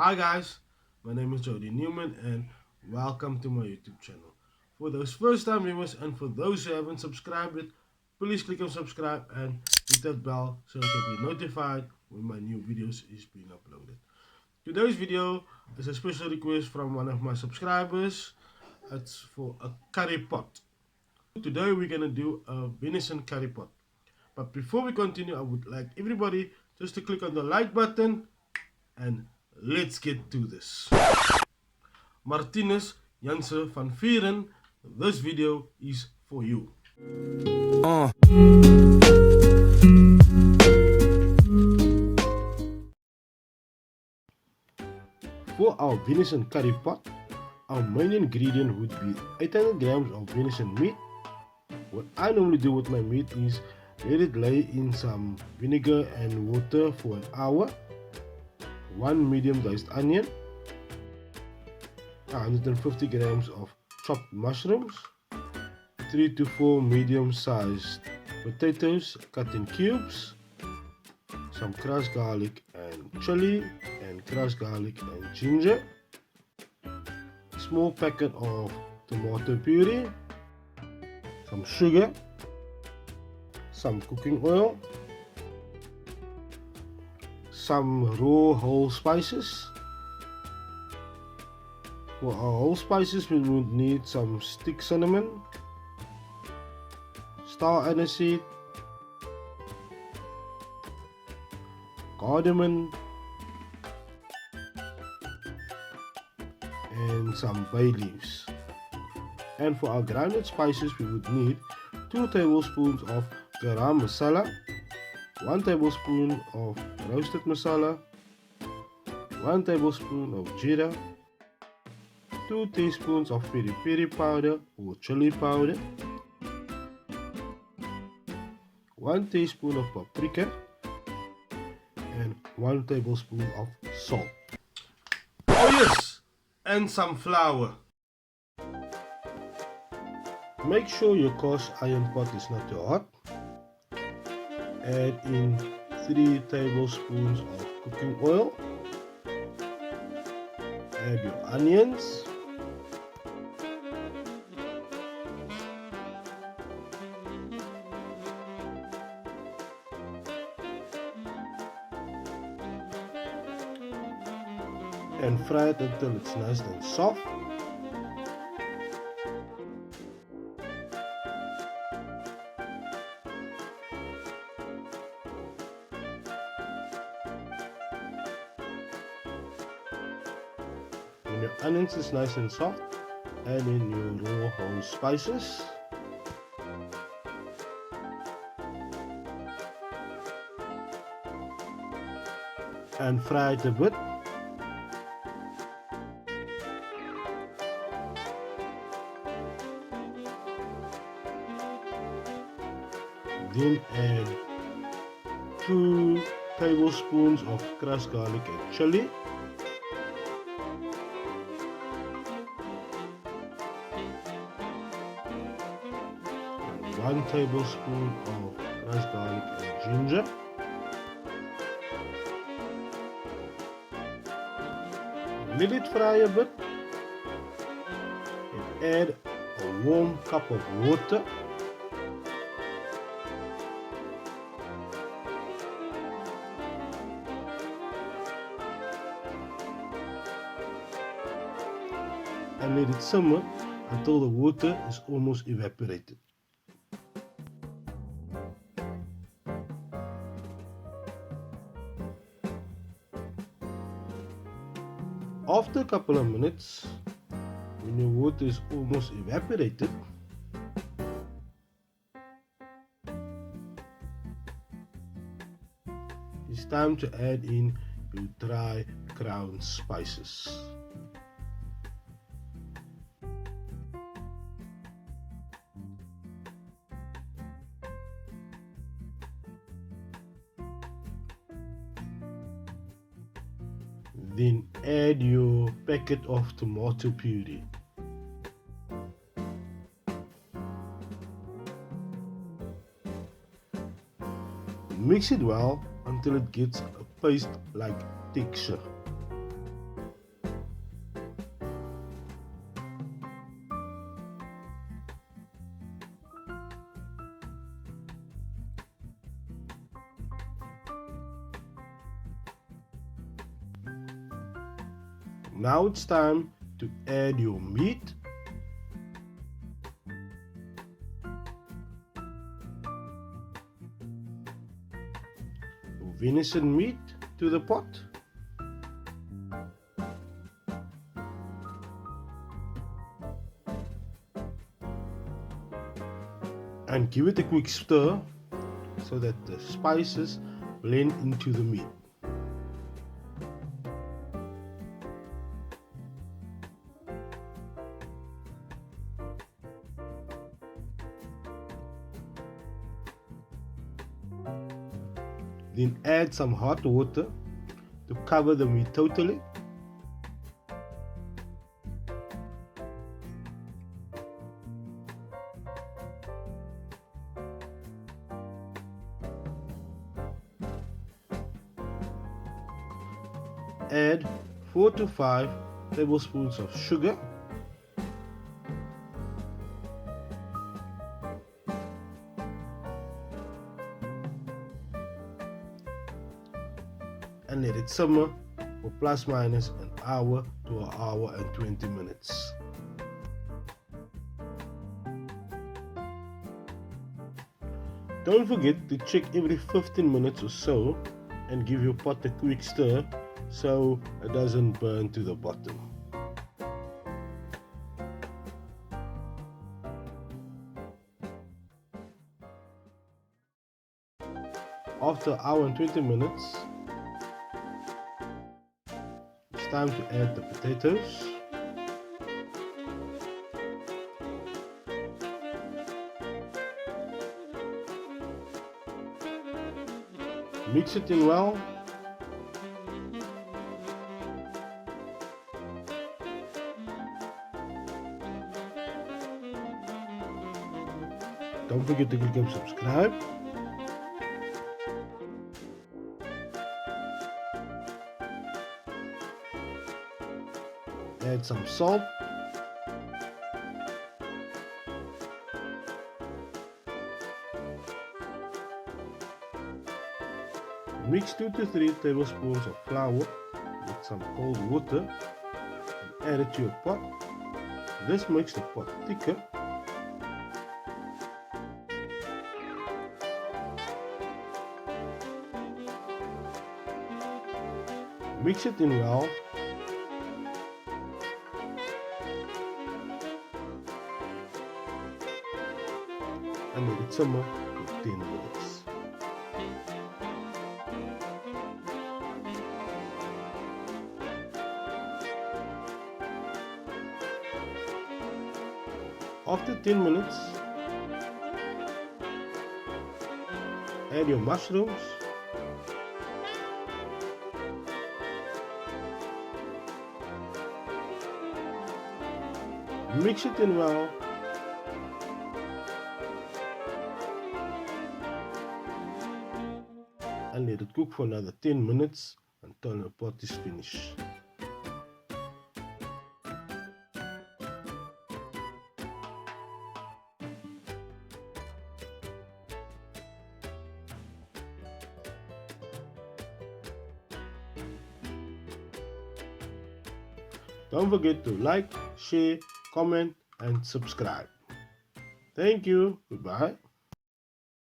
Hi guys, my name is Jody Newman and welcome to my YouTube channel. For those first time viewers and for those who haven't subscribed yet, please click on subscribe and hit that bell so you can be notified when my new videos is being uploaded. Today's video is a special request from one of my subscribers. It's for a curry pot. Today we're gonna do a venison curry pot. But before we continue, I would like everybody just to click on the like button and let's get to this. Martinez Jansen van Vieren, this video is for you. For our venison curry pot, our main ingredient would be 800 grams of venison meat. What I normally do with my meat is let it lay in some vinegar and water for an hour, 1 medium diced onion, 150 grams of chopped mushrooms, 3 to 4 medium sized potatoes cut in cubes, some crushed garlic and chili, and crushed garlic and ginger, a small packet of tomato puree, some sugar, some cooking oil, some raw whole spices. For our whole spices we would need some stick cinnamon, star aniseed, cardamom, and some bay leaves. And for our grounded spices we would need 2 tablespoons of garam masala, 1 tablespoon of roasted masala, 1 tablespoon of jeera, 2 teaspoons of peri peri powder or chili powder, 1 teaspoon of paprika, and 1 tablespoon of salt. Oh yes, and some flour. Make sure your cast iron pot is not too hot. Add in 3 tablespoons of cooking oil. Add your onions. And fry it until it's nice and soft. When your onions is nice and soft, add in your raw whole spices. And fry it a bit. Then add 2 tablespoons of crushed garlic and chili. And 1 tablespoon of crushed garlic and ginger. Let it fry a bit. And add a warm cup of water. And let it simmer until the water is almost evaporated. After a couple of minutes, when your water is almost evaporated, it's time to add in your dry ground spices. Then add your packet of tomato puree. Mix it well until it gets a paste-like texture. Now it's time to add your meat, venison meat to the pot. And give it a quick stir so that the spices blend into the meat. Then add some hot water to cover the meat totally. Add 4 to 5 tablespoons of sugar, and let it simmer for plus minus an hour to an hour and 20 minutes. Don't forget to check every 15 minutes or so and give your pot a quick stir so it doesn't burn to the bottom. After an hour and 20 minutes, it's time to add the potatoes. Mix it in well. Don't forget to click and subscribe. Add some salt. Mix 2 to 3 tablespoons of flour with some cold water and add it to your pot. This makes the pot thicker. Mix it in well. And let it simmer for 10 minutes. After 10 minutes, add your mushrooms, mix it in well, and let it cook for another 10 minutes until the pot is finished. Don't forget to like, share, comment and subscribe. Thank you. Goodbye.